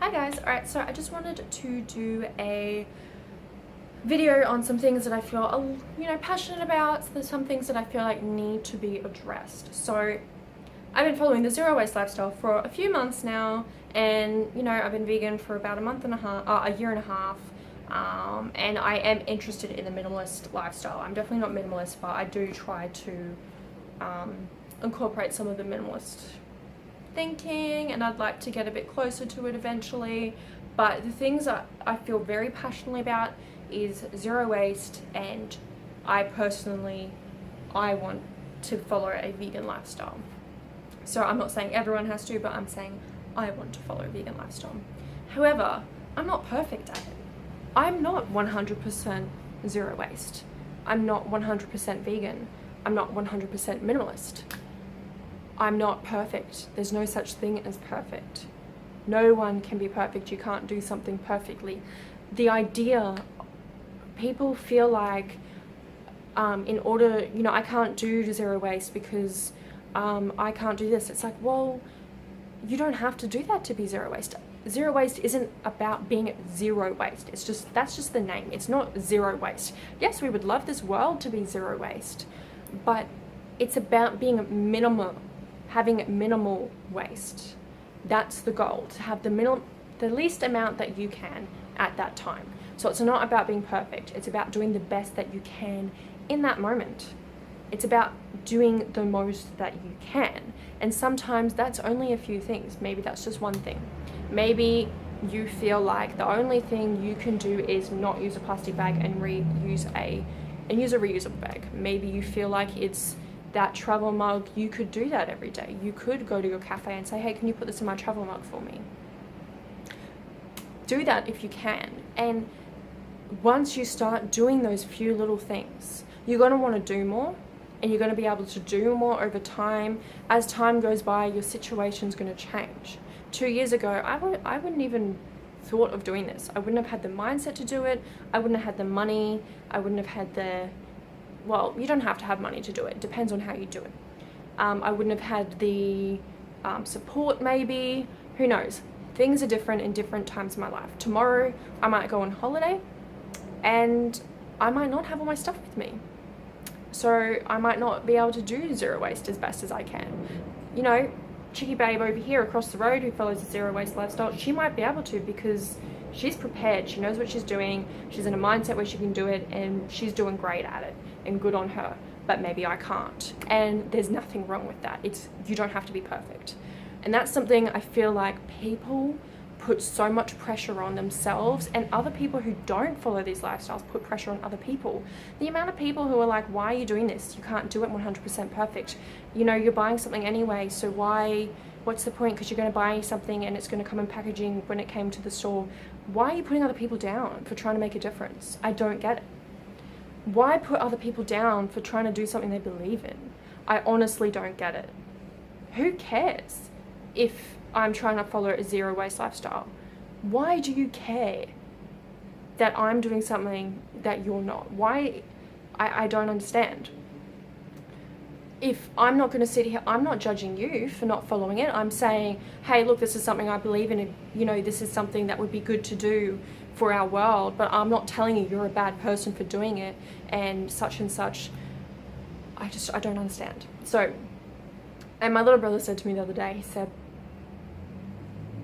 Hi guys, alright, so I just wanted to do a video on some things that I feel, passionate about. There's some things that I feel like need to be addressed. So I've been following the zero waste lifestyle for a few months now, and I've been vegan for about a year and a half, and I am interested in the minimalist lifestyle. I'm definitely not minimalist, but I do try to incorporate some of the minimalist thinking, and I'd like to get a bit closer to it eventually. But the things that I feel very passionately about is zero waste, and I want to follow a vegan lifestyle. So I'm not saying everyone has to, but I'm saying I want to follow a vegan lifestyle. However, I'm not perfect at it. I'm not 100% zero waste. I'm not 100% vegan. I'm not 100% minimalist. I'm not perfect. There's no such thing as perfect. No one can be perfect. You can't do something perfectly. The idea, people feel like in order, I can't do zero waste because I can't do this. It's like, well, you don't have to do that to be zero waste. Zero waste isn't about being zero waste. That's just the name. It's not zero waste. Yes, we would love this world to be zero waste, but it's about being having minimal waste. That's the goal, to have the least amount that you can at that time. So it's not about being perfect. It's about doing the best that you can in that moment. It's about doing the most that you can. And sometimes that's only a few things. Maybe that's just one thing. Maybe you feel like the only thing you can do is not use a plastic bag and use a reusable bag. Maybe you feel like it's that travel mug. You could do that every day. You could go to your cafe and say, hey, can you put this in my travel mug for me? Do that if you can. And once you start doing those few little things, you're going to want to do more, and you're going to be able to do more over time. As time goes by, your situation's going to change. 2 years ago, I wouldn't even thought of doing this. I wouldn't have had the mindset to do it. I wouldn't have had the money. I wouldn't have had well, you don't have to have money to do it. It depends on how you do it. I wouldn't have had the support, maybe. Who knows? Things are different in different times of my life. Tomorrow, I might go on holiday, and I might not have all my stuff with me. So I might not be able to do zero waste as best as I can. Chicky babe over here across the road who follows a zero waste lifestyle, she might be able to because she's prepared. She knows what she's doing. She's in a mindset where she can do it, and she's doing great at it, and good on her. But maybe I can't, and there's nothing wrong with that. You don't have to be perfect. And that's something I feel like people put so much pressure on themselves, and other people who don't follow these lifestyles put pressure on other people. The amount of people who are like, why are you doing this? You can't do it 100% perfect. You're buying something anyway, so what's the point? Because you're going to buy something and it's going to come in packaging when it came to the store. Why are you putting other people down for trying to make a difference? I don't get it. Why put other people down for trying to do something they believe in? I honestly don't get it. Who cares if I'm trying to follow a zero waste lifestyle? Why do you care that I'm doing something that you're not? Why? I don't understand. If I'm not going to sit here, I'm not judging you for not following it. I'm saying, hey, look, this is something I believe in, and this is something that would be good to do for our world, but I'm not telling you you're a bad person for doing it and such and such. I don't understand. So, and my little brother said to me the other day, he said,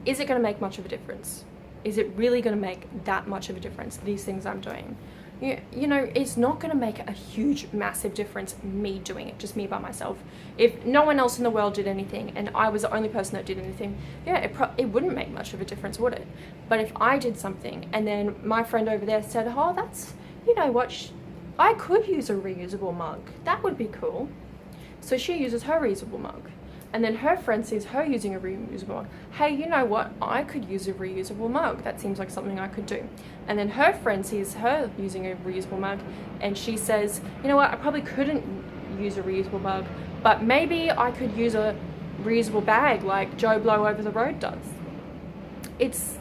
is it going to make much of a difference? Is it really going to make that much of a difference, these things I'm doing? It's not going to make a huge, massive difference, me doing it, just me by myself. If no one else in the world did anything and I was the only person that did anything, it wouldn't make much of a difference, would it? But if I did something and then my friend over there said, oh, I could use a reusable mug. That would be cool. So she uses her reusable mug. And then her friend sees her using a reusable mug. Hey, you know what? I could use a reusable mug. That seems like something I could do. And then her friend sees her using a reusable mug, and she says, you know what? I probably couldn't use a reusable mug, but maybe I could use a reusable bag like Joe Blow over the road does. It's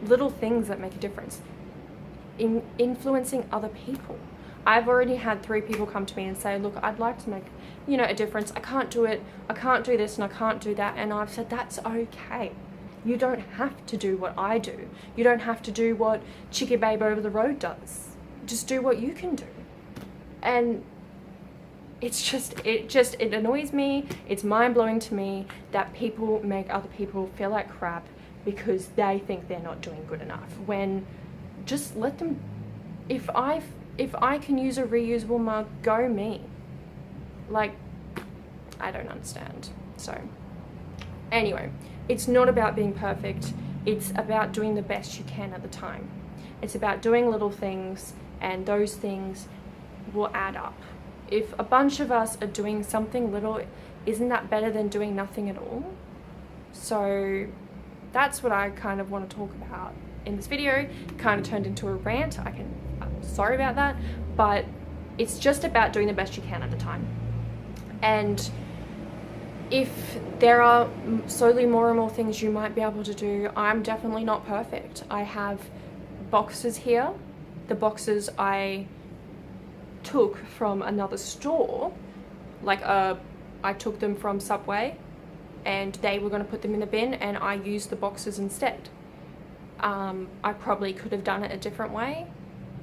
little things that make a difference. In influencing other people. I've already had 3 people come to me and say, look, I'd like to make, a difference. I can't do it. I can't do this and I can't do that. And I've said, that's okay. You don't have to do what I do. You don't have to do what Chicky Babe over the road does. Just do what you can do. And it annoys me. It's mind-blowing to me that people make other people feel like crap because they think they're not doing good enough, when just let them. If I can use a reusable mug, go me. Like, I don't understand. So anyway, it's not about being perfect. It's about doing the best you can at the time. It's about doing little things, and those things will add up. If a bunch of us are doing something little, isn't that better than doing nothing at all? So that's what I kind of want to talk about in this video. It kind of turned into a rant. I'm sorry about that, but it's just about doing the best you can at the time. And if there are slowly more and more things you might be able to do, I'm definitely not perfect. I have boxes here. The boxes I took from another store, like I took them from Subway, and they were going to put them in the bin, and I used the boxes instead. I probably could have done it a different way.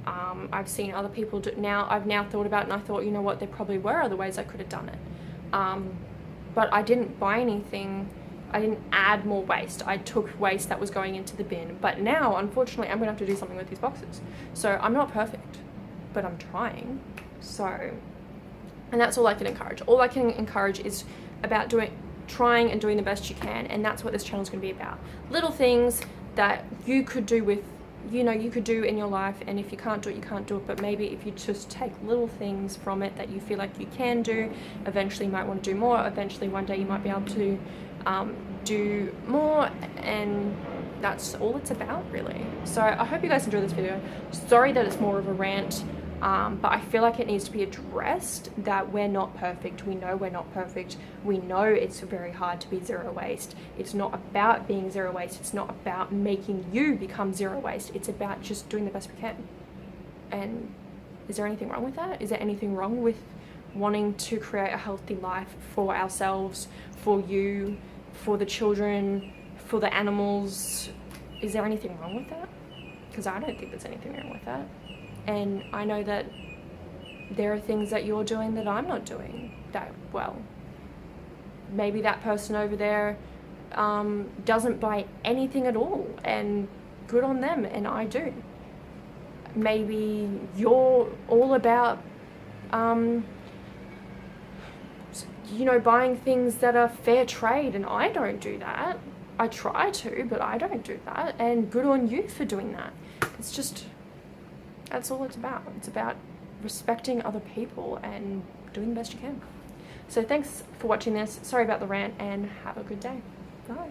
I've seen other people do. I've now thought about it, and I thought, you know what, there probably were other ways I could have done it. But I didn't buy anything. I didn't add more waste. I took waste that was going into the bin. But now, unfortunately, I'm going to have to do something with these boxes. So I'm not perfect, but I'm trying. So, and that's all I can encourage. All I can encourage is about trying and doing the best you can. And that's what this channel is going to be about. Little things that you could do with, you could do in your life, and if you can't do it, you can't do it, but maybe if you just take little things from it that you feel like you can do, eventually you might want to do more. Eventually one day you might be able to do more, and that's all it's about, really. So I hope you guys enjoyed this video. Sorry that it's more of a rant, but I feel like it needs to be addressed that we're not perfect. We know we're not perfect. We know it's very hard to be zero waste. It's not about being zero waste. It's not about making you become zero waste. It's about just doing the best we can. And is there anything wrong with that? Is there anything wrong with wanting to create a healthy life for ourselves, for you, for the children, for the animals? Is there anything wrong with that? Because I don't think there's anything wrong with that. And I know that there are things that you're doing that I'm not doing that well. Maybe that person over there doesn't buy anything at all, and good on them, and I do. Maybe you're all about buying things that are fair trade, and I don't do that. I try to, but I don't do that, and good on you for doing that. It's just, that's all it's about. It's about respecting other people and doing the best you can. So thanks for watching this. Sorry about the rant, and have a good day. Bye.